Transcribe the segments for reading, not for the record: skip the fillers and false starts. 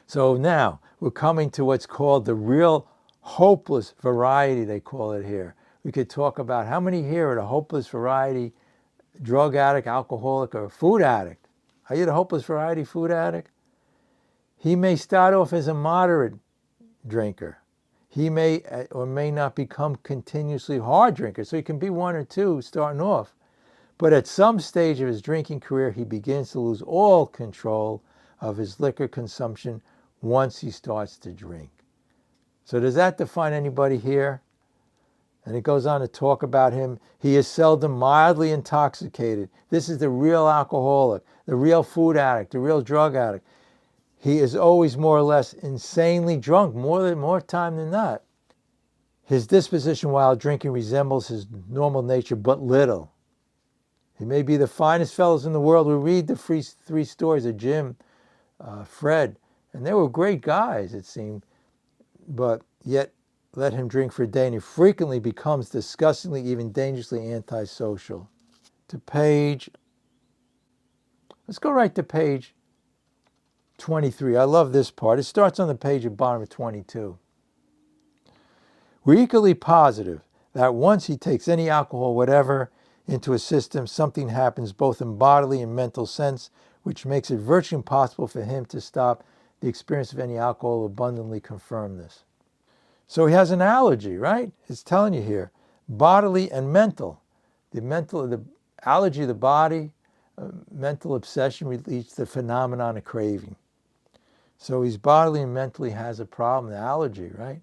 So now we're coming to what's called the real hopeless variety, they call it here. We could talk about how many here are the hopeless variety drug addict, alcoholic, or food addict. Are you the hopeless variety food addict? He may start off as a moderate drinker. He may or may not become continuously hard drinker. So he can be one or two starting off. But at some stage of his drinking career, he begins to lose all control of his liquor consumption once he starts to drink. So does that define anybody here? And it goes on to talk about him. He is seldom mildly intoxicated. This is the real alcoholic, the real food addict, the real drug addict. He is always more or less insanely drunk, more time than not. His disposition while drinking resembles his normal nature but little. He may be the finest fellows in the world. We read the three stories of Jim, Fred, and they were great guys, it seemed, but yet let him drink for a day, and he frequently becomes disgustingly, even dangerously antisocial. Let's go right to page 23. I love this part. It starts on the page at bottom of 22. We're equally positive that once he takes any alcohol, whatever, into his system, something happens both in bodily and mental sense, which makes it virtually impossible for him to stop. The experience of any alcohol will abundantly confirm this. So he has an allergy, right? It's telling you here, bodily and mental. The allergy of the body, mental obsession leads to the phenomenon of craving. So he's bodily and mentally has a problem, the allergy, right?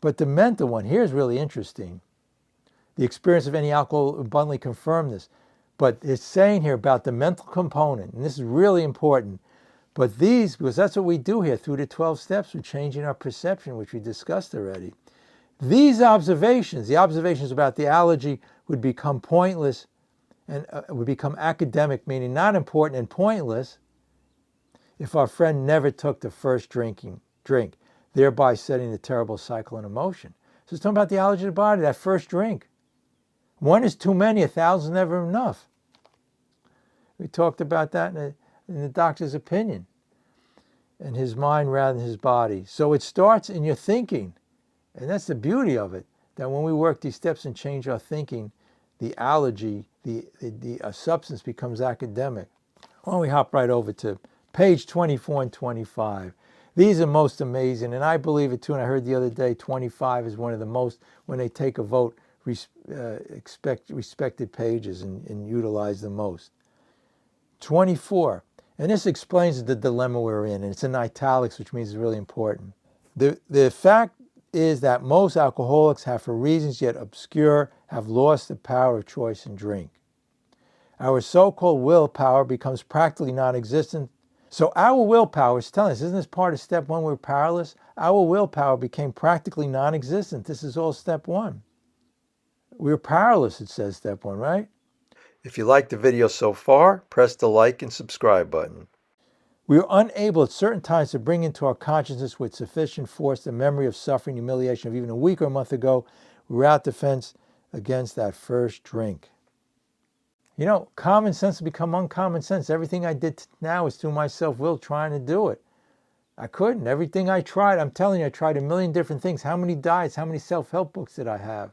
But the mental one here is really interesting. The experience of any alcohol abundantly confirmed this. But it's saying here about the mental component, and this is really important. But these, because that's what we do here through the 12 steps, we're changing our perception, which we discussed already. These observations, the observations about the allergy, would become pointless and would become academic, meaning not important and pointless, if our friend never took the first drink, thereby setting the terrible cycle in motion. So it's talking about the allergy of the body, that first drink. One is too many, 1,000 is never enough. We talked about that in the doctor's opinion, and his mind rather than his body. So it starts in your thinking, and that's the beauty of it, that when we work these steps and change our thinking, the allergy, the substance becomes academic. Why don't we hop right over to page 24 and 25. These are most amazing, and I believe it too, and I heard the other day 25 is one of the most, when they take a vote, respected pages and utilize the most. 24, and this explains the dilemma we're in, and it's in italics, which means it's really important. The fact is that most alcoholics have, for reasons yet obscure, have lost the power of choice and drink. Our so-called willpower becomes practically non-existent. So our willpower is telling us, isn't this part of step one, we're powerless? Our willpower became practically non-existent. This is all step one. We're powerless, it says step one, right? If you liked the video so far, press the like and subscribe button. We are unable at certain times to bring into our consciousness with sufficient force the memory of suffering, humiliation of even a week or a month ago. We're without defense against that first drink. You know, common sense has become uncommon sense. Everything I did now is through my self-will trying to do it. I couldn't. Everything I tried, I'm telling you, I tried a million different things. How many diets, how many self-help books did I have?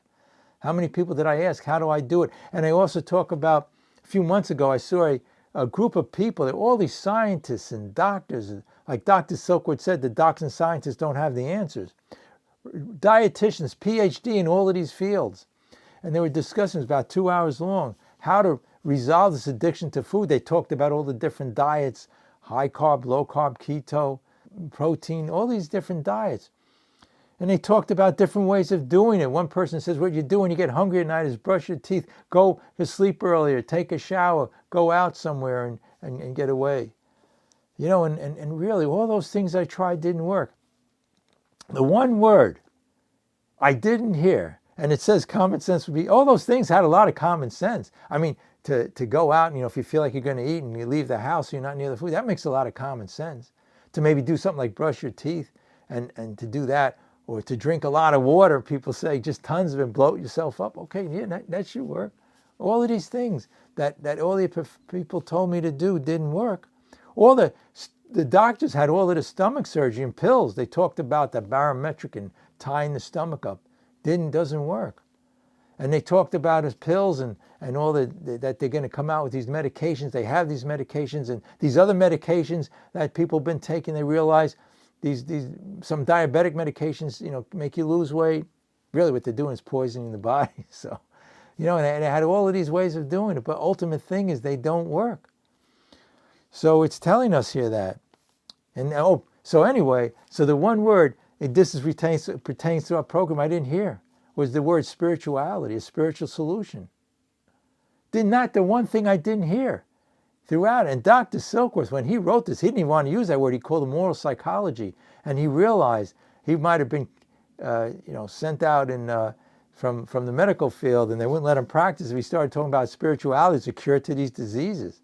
How many people did I ask? How do I do it? And I also talk about, a few months ago, I saw a group of people, all these scientists and doctors, like Dr. Silkwood said, the doctors and scientists don't have the answers. Dietitians, PhD in all of these fields. And they were discussing, it was about 2 hours long, how to resolve this addiction to food. They talked about all the different diets, high carb, low carb, keto, protein, all these different diets. And they talked about different ways of doing it. One person says, what you do when you get hungry at night is brush your teeth, go to sleep earlier, take a shower, go out somewhere and get away. You know, and really all those things I tried didn't work. The one word I didn't hear, and it says common sense would be, all those things had a lot of common sense. I mean, to go out, if you feel like you're going to eat and you leave the house, you're not near the food, that makes a lot of common sense. To maybe do something like brush your teeth and to do that, or to drink a lot of water, people say just tons of it, bloat yourself up. Okay, yeah, that should work. All of these things that all the people told me to do didn't work. All the the doctors had all of the stomach surgery and pills. They talked about the barometric and tying the stomach up. Doesn't work. And they talked about his pills and all that they're going to come out with these medications. They have these medications and these other medications that people have been taking. They realize these some diabetic medications, make you lose weight. Really what they're doing is poisoning the body. So, and they had all of these ways of doing it. But ultimate thing is they don't work. So it's telling us here that. And so anyway, so the one word, pertains to our program I didn't hear, was the word spirituality, a spiritual solution. Not the one thing I didn't hear throughout. And Dr. Silkworth, when he wrote this, he didn't even want to use that word. He called it moral psychology. And he realized he might have been, sent out from the medical field, and they wouldn't let him practice if he started talking about spirituality as a cure to these diseases.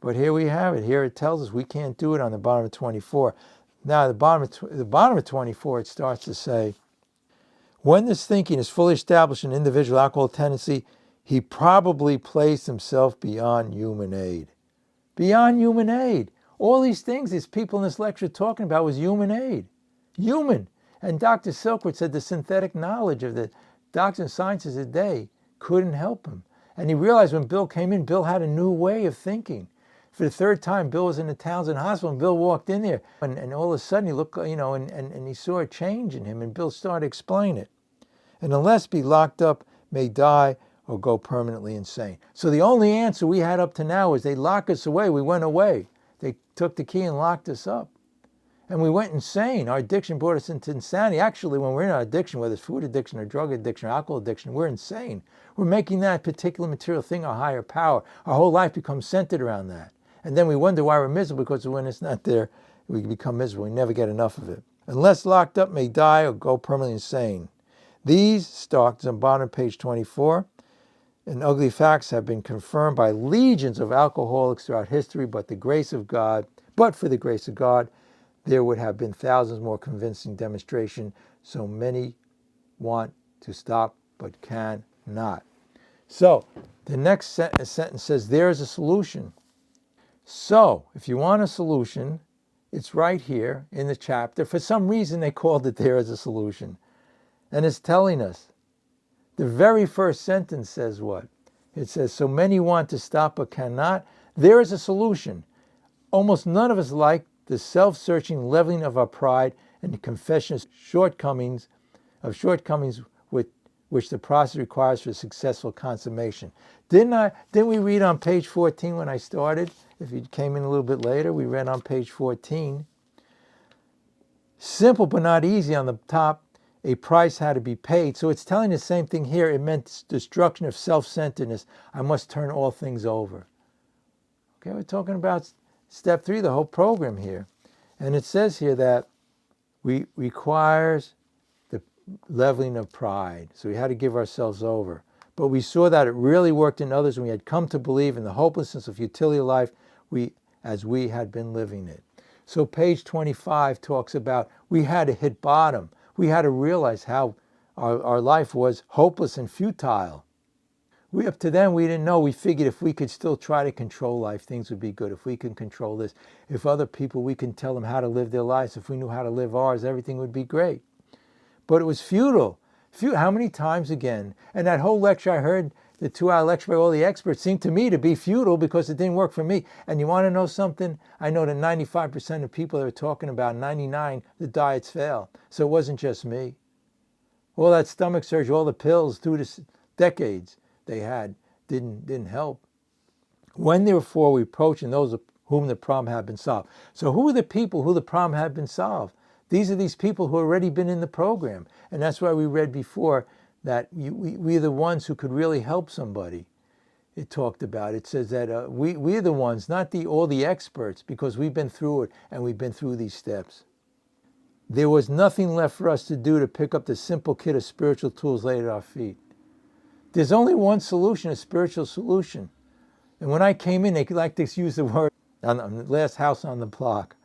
But here we have it. Here it tells us we can't do it on the bottom of 24. Now, the bottom of 24, it starts to say, when this thinking is fully established in individual alcohol tendency, he probably placed himself beyond human aid. Beyond human aid. All these things these people in this lecture are talking about was human aid. Human. And Dr. Silkworth said the synthetic knowledge of the doctors and sciences of the day couldn't help him. And he realized when Bill came in, Bill had a new way of thinking. For the third time, Bill was in the Townsend Hospital, and Bill walked in there. And all of a sudden, he looked, and he saw a change in him, and Bill started to explain it. And unless be locked up, may die or go permanently insane. So the only answer we had up to now is they lock us away. We went away. They took the key and locked us up. And we went insane. Our addiction brought us into insanity. Actually, when we're in our addiction, whether it's food addiction or drug addiction or alcohol addiction, we're insane. We're making that particular material thing our higher power. Our whole life becomes centered around that. And then we wonder why we're miserable, because when it's not there, we become miserable. We never get enough of it. Unless locked up, may die or go permanently insane. These stocks on bottom of page 24 and ugly facts have been confirmed by legions of alcoholics throughout history, but for the grace of God, there would have been thousands more convincing demonstration. So many want to stop but cannot. So the next sentence says there is a solution. So if you want a solution, it's right here in the chapter. For some reason they called it there is a solution. And it's telling us. The very first sentence says what? It says, so many want to stop but cannot. There is a solution. Almost none of us like the self-searching leveling of our pride and the confession of shortcomings with which the process requires for successful consummation. Didn't we read on page 14 when I started? If you came in a little bit later, we read on page 14. Simple but not easy on the top. A price had to be paid. So it's telling the same thing here. It meant destruction of self-centeredness. I must turn all things over. Okay, we're talking about step 3, the whole program here. And it says here that we requires the leveling of pride. So we had to give ourselves over. But we saw that it really worked in others, and we had come to believe in the hopelessness of futility of life as we had been living it. So page 25 talks about we had to hit bottom. We had to realize how our life was hopeless and futile. Up to then, we didn't know. We figured if we could still try to control life, things would be good. If we can control this, if other people, we can tell them how to live their lives. If we knew how to live ours, everything would be great. But it was futile. How many times again? And that whole lecture I heard, the 2-hour lecture by all the experts, seemed to me to be futile because it didn't work for me. And you want to know something? I know that 95% of people that are talking about 99, the diets fail. So it wasn't just me. All that stomach surgery, all the pills through the decades they had didn't help. When therefore we approach and those of whom the PROM have been solved. So who are the people who the PROM have been solved? These are these people who have already been in the program. And that's why we read before that we're the ones who could really help somebody. It talked about. It says that we're the ones, not all the experts, because we've been through it and we've been through these steps. There was nothing left for us to do to pick up the simple kit of spiritual tools laid at our feet. There's only one solution, a spiritual solution. And when I came in, they like to use the word on the last house on the block.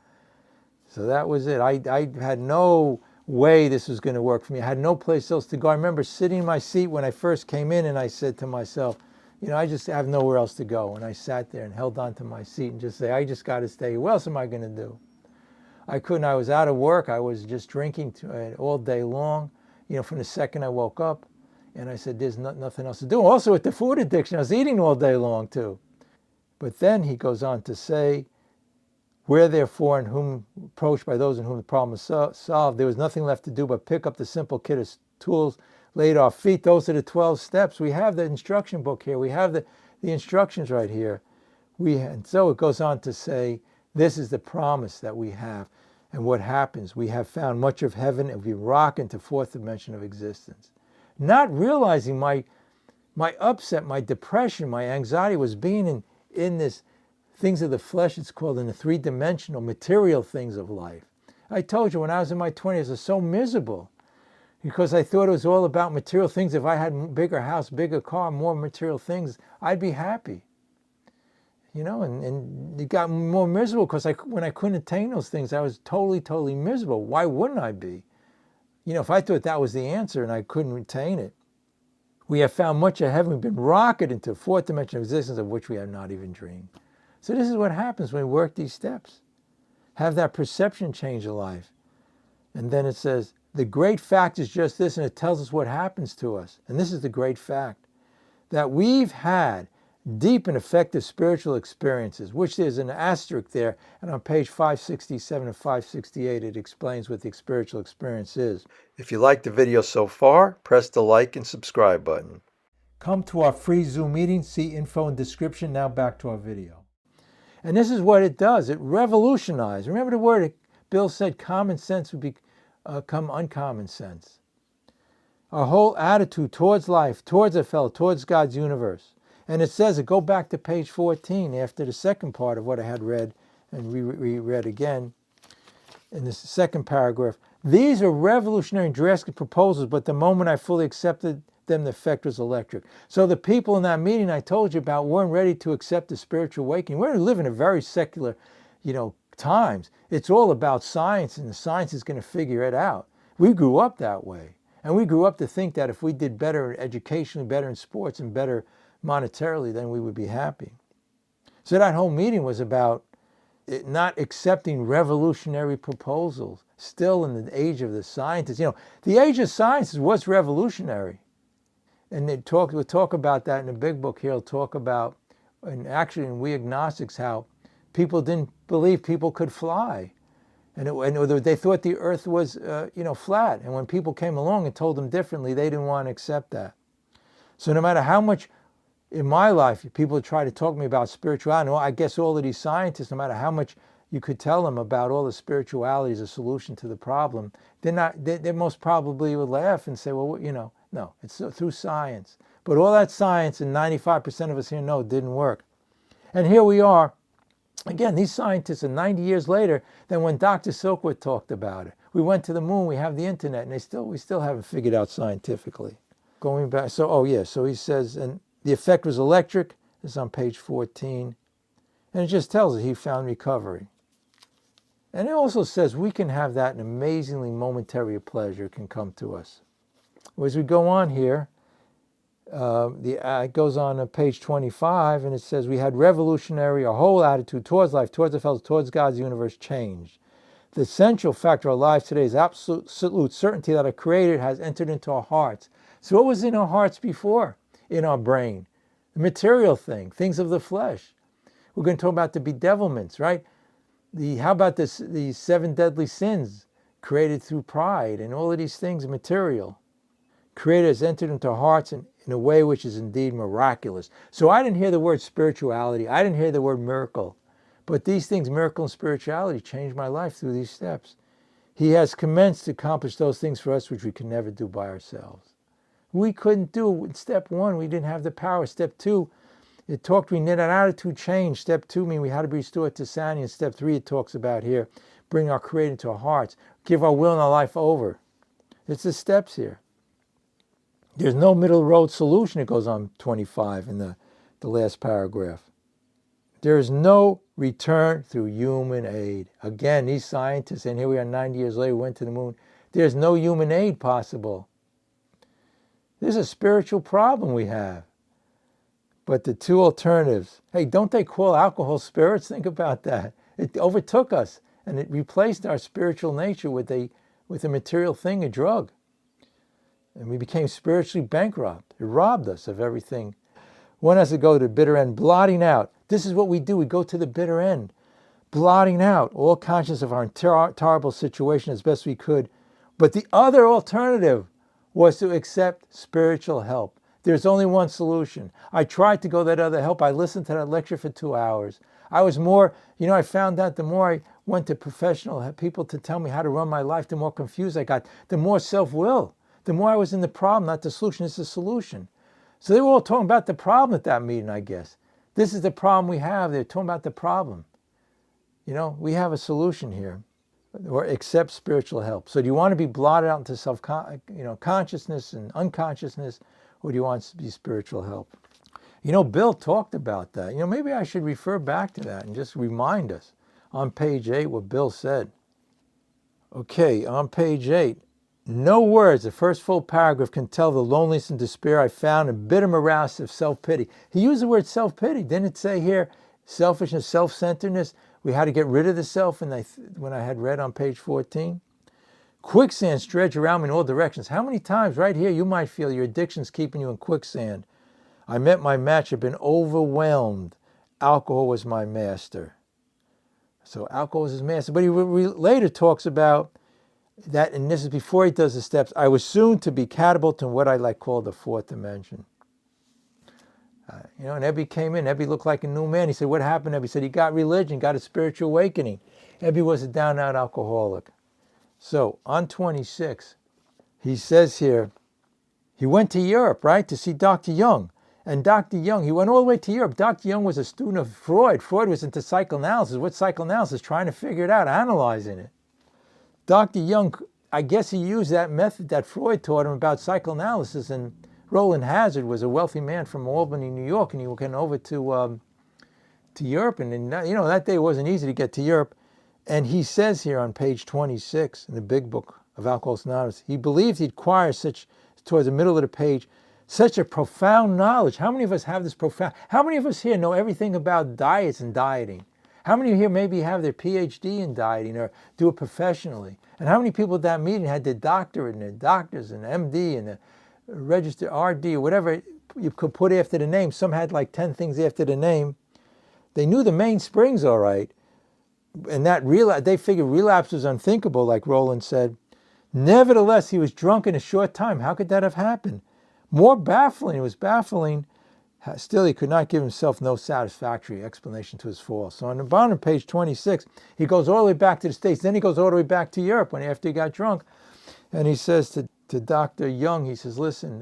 So that was it. I had no way this was going to work for me. I had no place else to go. I remember sitting in my seat when I first came in, and I said to myself, I just have nowhere else to go. And I sat there and held on to my seat and just say, I just got to stay. What else am I going to do? I couldn't. I was out of work. I was just drinking all day long, from the second I woke up. And I said, there's nothing else to do. Also with the food addiction, I was eating all day long too. But then he goes on to say, where therefore in whom approached by those in whom the problem is solved, there was nothing left to do but pick up the simple kit of tools laid off feet. Those are the 12 steps. We have the instruction book here. We have the instructions right here. And so it goes on to say, this is the promise that we have. And what happens? We have found much of heaven and we rock into fourth dimension of existence. Not realizing my upset, my depression, my anxiety was being in this things of the flesh, it's called, in the three-dimensional material things of life. I told you when I was in my 20s, I was so miserable because I thought it was all about material things. If I had a bigger house, bigger car, more material things, I'd be happy. And it got more miserable because when I couldn't attain those things, I was totally, totally miserable. Why wouldn't I be? If I thought that was the answer and I couldn't attain it. We have found much of heaven. We've been rocketed into fourth dimension of existence of which we have not even dreamed. So this is what happens when we work these steps. Have that perception change of life. And then it says, the great fact is just this, and it tells us what happens to us. And this is the great fact, that we've had deep and effective spiritual experiences, which there's an asterisk there, and on page 567 and 568 it explains what the spiritual experience is. If you liked the video so far, press the like and subscribe button. Come to our free Zoom meeting, see info and description. Now back to our video. And this is what it does. It revolutionized. Remember the word Bill said, common sense would become uncommon sense. Our whole attitude towards life, towards a fellow, towards God's universe. And it says, go back to page 14 after the second part of what I had read and reread again in the second paragraph. These are revolutionary and drastic proposals, but the moment I fully accepted them, the effect was electric. So the people in that meeting I told you about weren't ready to accept the spiritual awakening. We're living in very secular, times. It's all about science, and the science is going to figure it out. We grew up that way. And we grew up to think that if we did better educationally, better in sports, and better monetarily, then we would be happy. So that whole meeting was about not accepting revolutionary proposals, still in the age of the scientists. The age of science is what's revolutionary. And we'll talk about that in the big book here. We'll talk about, and actually in We Agnostics, how people didn't believe people could fly. And they thought the earth was, flat. And when people came along and told them differently, they didn't want to accept that. So no matter how much in my life people try to talk to me about spirituality, I guess all of these scientists, no matter how much you could tell them about all the spirituality as a solution to the problem, they most probably would laugh and say, well, no, it's through science. But all that science, and 95% of us here know, didn't work. And here we are. Again, these scientists are 90 years later than when Dr. Silkworth talked about it. We went to the moon, we have the internet, and we still haven't figured out scientifically. Going back, so he says, and the effect was electric. This is on page 14. And it just tells us he found recovery. And it also says we can have that an amazingly momentary pleasure can come to us. As we go on here, it goes on page 25, and it says we had revolutionary, our whole attitude towards life, towards the fellows, towards God's universe changed. The essential factor of our lives today is absolute certainty that our Creator has entered into our hearts. So what was in our hearts before? In our brain. The material things of the flesh. We're going to talk about the bedevilments, right? How about the 7 deadly sins created through pride and all of these things material. Creator has entered into our hearts in a way which is indeed miraculous. So I didn't hear the word spirituality. I didn't hear the word miracle. But these things, miracle and spirituality, changed my life through these steps. He has commenced to accomplish those things for us which we can never do by ourselves. We couldn't do step 1. We didn't have the power. Step 2, it talked, we need an attitude change. Step 2 means we had to be restored to sanity. And step 3, it talks about here, bring our Creator into our hearts, give our will and our life over. It's the steps here. There's no middle road solution, it goes on 25 in the last paragraph. There is no return through human aid. Again, these scientists, and here we are 90 years later, we went to the moon. There's no human aid possible. There's a spiritual problem we have. But the two alternatives, hey, don't they call alcohol spirits? Think about that. It overtook us and it replaced our spiritual nature with a material thing, a drug. And we became spiritually bankrupt. It robbed us of everything. One has to go to the bitter end, blotting out. This is what we do. We go to the bitter end, blotting out all conscious of our terrible situation as best we could. But the other alternative was to accept spiritual help. There's only one solution. I tried to go that other help. I listened to that lecture for 2 hours. I was more, I found out the more I went to professional people to tell me how to run my life, the more confused I got, the more self-will. The more I was in the problem, not the solution. It's the solution. So they were all talking about the problem at that meeting, I guess. This is the problem we have. They're talking about the problem. We have a solution here. Or accept spiritual help. So do you want to be blotted out into consciousness and unconsciousness, or do you want to be spiritual help? Bill talked about that. Maybe I should refer back to that and just remind us on page 8 what Bill said. Okay, on page 8. No words, the first full paragraph, can tell the loneliness and despair I found and bitter morass of self-pity. He used the word self-pity. Didn't it say here selfishness, self-centeredness? We had to get rid of the self when I had read on page 14. Quicksand stretched around me in all directions. How many times right here you might feel your addiction's keeping you in quicksand? I met my match, had been overwhelmed. Alcohol was my master. So alcohol was his master. But he later talks about that, and this is before he does the steps, I was soon to be catapulted in what I call the fourth dimension. And Ebby came in. Ebby looked like a new man. He said, what happened? Ebby said, he got religion, got a spiritual awakening. Ebby was a down-out alcoholic. So on 26, he says here, he went to Europe, right, to see Dr. Jung. And Dr. Jung, he went all the way to Europe. Dr. Jung was a student of Freud. Freud was into psychoanalysis. What's psychoanalysis? Trying to figure it out, analyzing it. Dr. Jung, I guess he used that method that Freud taught him about psychoanalysis, and Roland Hazard was a wealthy man from Albany, New York, and he went over to Europe, and that day it wasn't easy to get to Europe. And he says here on page 26 in the big book of Alcoholics Anonymous, he believed he'd acquire towards the middle of the page, such a profound knowledge. How many of us have this profound? How many of us here know everything about diets and dieting? How many here maybe have their PhD in dieting or do it professionally? And how many people at that meeting had their doctorate and their doctors and MD and the registered RD or whatever you could put after the name? Some had 10 things after the name. They knew the mainsprings all right. And they figured relapse was unthinkable, like Roland said. Nevertheless, he was drunk in a short time. How could that have happened? More baffling, it was baffling. Still, he could not give himself no satisfactory explanation to his fall. So on the bottom of page 26, he goes all the way back to the States. Then he goes all the way back to Europe after he got drunk. And he says to Dr. Jung, he says, listen,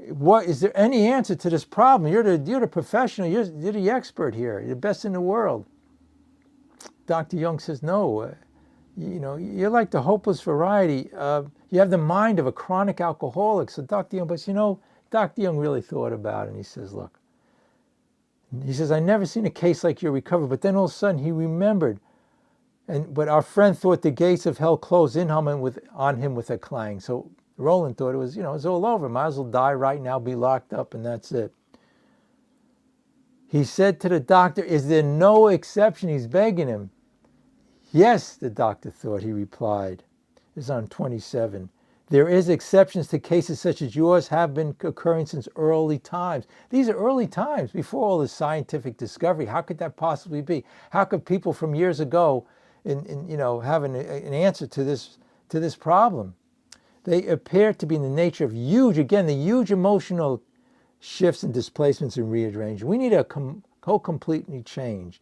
what is there any answer to this problem? You're the professional. You're the expert here. You're the best in the world. Dr. Jung says, no. You're like the hopeless variety. You have the mind of a chronic alcoholic. So Dr. Jung, but Dr. Jung really thought about it, and he says, look, I never seen a case like your recovery. But then all of a sudden he remembered, but our friend thought the gates of hell closed in on him with a clang. So Roland thought it was, it's all over. Might as well die right now, be locked up, and that's it. He said to the doctor, is there no exception? He's begging him. Yes, the doctor thought, he replied. This is on 27. There is exceptions to cases such as yours have been occurring since early times. These are early times, before all this scientific discovery. How could that possibly be? How could people from years ago have an answer to this problem? They appear to be in the nature of the huge emotional shifts and displacements and rearrangement. We need a completely change.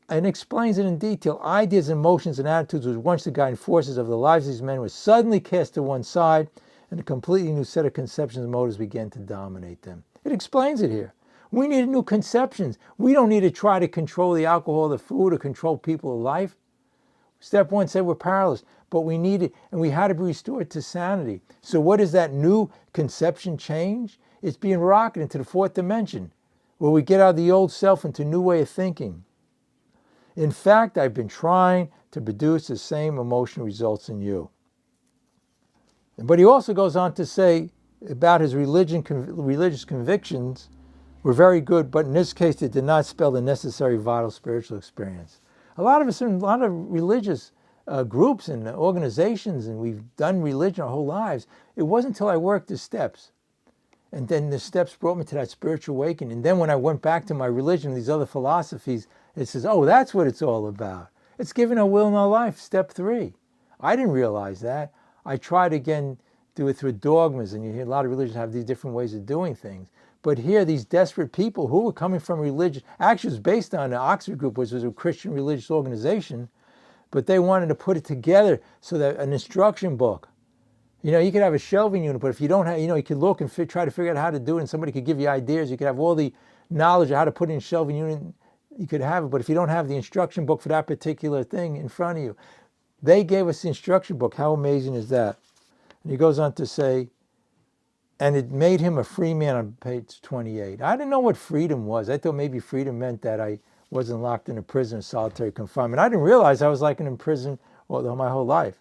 And explains it in detail. Ideas, emotions, and attitudes which once the guiding forces of the lives of these men were suddenly cast to one side, and a completely new set of conceptions and motives began to dominate them. It explains it here. We need new conceptions. We don't need to try to control the alcohol, the food, or control people of life. Step 1 said we're powerless, but we need it, and we had to be restored to sanity. So what is that new conception change? It's being rocketed into the fourth dimension, where we get out of the old self into a new way of thinking. In fact, I've been trying to produce the same emotional results in you. But he also goes on to say, about his religious convictions were very good, but in this case, it did not spell the necessary vital spiritual experience. A lot of us are in a lot of religious groups and organizations, and we've done religion our whole lives. It wasn't until I worked the steps, and then the steps brought me to that spiritual awakening. And then when I went back to my religion, these other philosophies, it says, oh, that's what it's all about. It's giving our will and our life, step 3. I didn't realize that. I tried again, do it through dogmas, and you hear a lot of religions have these different ways of doing things. But here, these desperate people who were coming from religion, actually it was based on the Oxford Group, which was a Christian religious organization, but they wanted to put it together so that an instruction book, you could have a shelving unit, but if you don't have, you could look and try to figure out how to do it, and somebody could give you ideas. You could have all the knowledge of how to put it in a shelving unit. You could have it, but if you don't have the instruction book for that particular thing in front of you, they gave us the instruction book. How amazing is that? And he goes on to say, and it made him a free man on page 28. I didn't know what freedom was. I thought maybe freedom meant that I wasn't locked in a prison of solitary confinement. I didn't realize I was like in prison my whole life,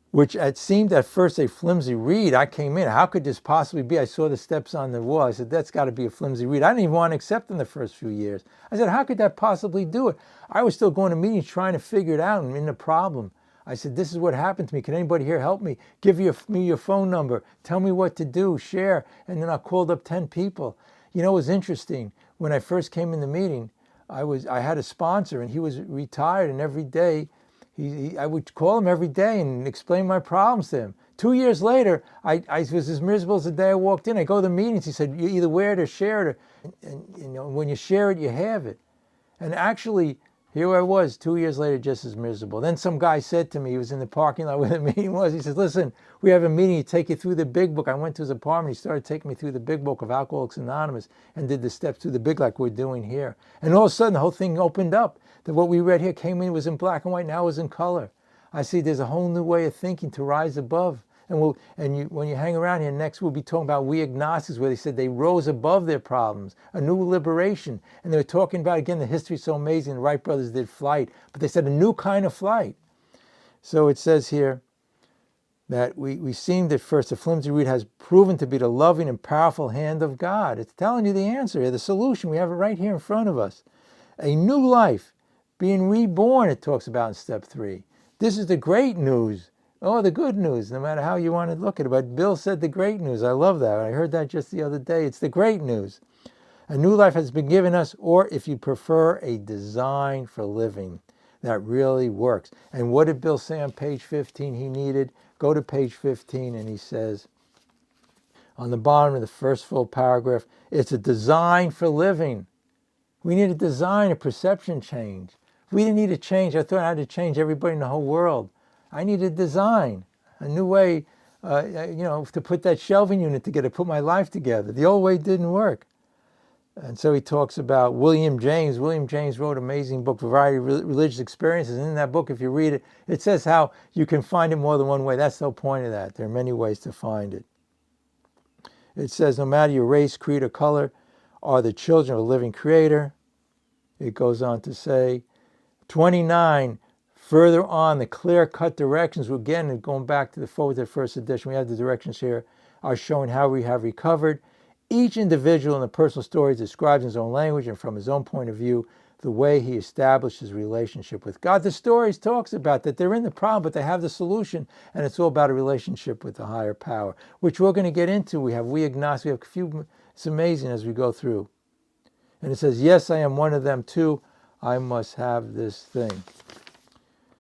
which it seemed at first a flimsy reed. I came in, how could this possibly be? I saw the steps on the wall. I said, that's got to be a flimsy reed. I didn't even want to accept in the first few years. I said, how could that possibly do it? I was still going to meetings trying to figure it out and in the problem. I said, this is what happened to me. Can anybody here help me? Give me your phone number. Tell me what to do. Share. And then I called up 10 people. It was interesting. When I first came in the meeting, I had a sponsor, and he was retired, and every day, I would call him every day and explain my problems to him. 2 years later, I was as miserable as the day I walked in. I go to the meetings. He said, you either wear it or share it. And when you share it, you have it. And actually, here I was 2 years later, just as miserable. Then some guy said to me, he was in the parking lot where the meeting was, he says, listen, we have a meeting, to take you through the big book. I went to his apartment, he started taking me through the big book of Alcoholics Anonymous and did the steps through the big like we're doing here. And all of a sudden, the whole thing opened up. That what we read here came in, was in black and white, now it was in color. I see there's a whole new way of thinking to rise above. And when you hang around here next, we'll be talking about we agnostics, where they said they rose above their problems, a new liberation. And they were talking about, again, the history is so amazing. The Wright brothers did flight, but they said a new kind of flight. So it says here that we seem that first, the flimsy reed has proven to be the loving and powerful hand of God. It's telling you the answer, the solution. We have it right here in front of us. A new life, being reborn, it talks about in step 3. This is the great news. Oh, the good news, no matter how you want to look at it. But Bill said the great news. I love that. I heard that just the other day. It's the great news. A new life has been given us, or if you prefer, a design for living that really works. And what did Bill say on page 15 he needed? Go to page 15 and he says, on the bottom of the first full paragraph, it's a design for living. We need a design, a perception change. If we didn't need a change, I thought I had to change everybody in the whole world. I need a design, a new way, to put that shelving unit together, put my life together. The old way didn't work. And so he talks about William James. William James wrote an amazing book, Variety of Religious Experiences. And in that book, if you read it, it says how you can find it more than one way. That's the whole point of that. There are many ways to find it. It says no matter your race, creed, or color, are the children of a living creator. It goes on to say, 29, further on, the clear-cut directions, again, going back to the forward to the first edition, we have the directions here, are showing how we have recovered. Each individual in the personal story describes in his own language and from his own point of view the way he established his relationship with God. The stories talks about that they're in the problem, but they have the solution, and it's all about a relationship with the higher power, which we're going to get into. We agnostics, we have a few, it's amazing as we go through. And it says, yes, I am one of them too. I must have this thing.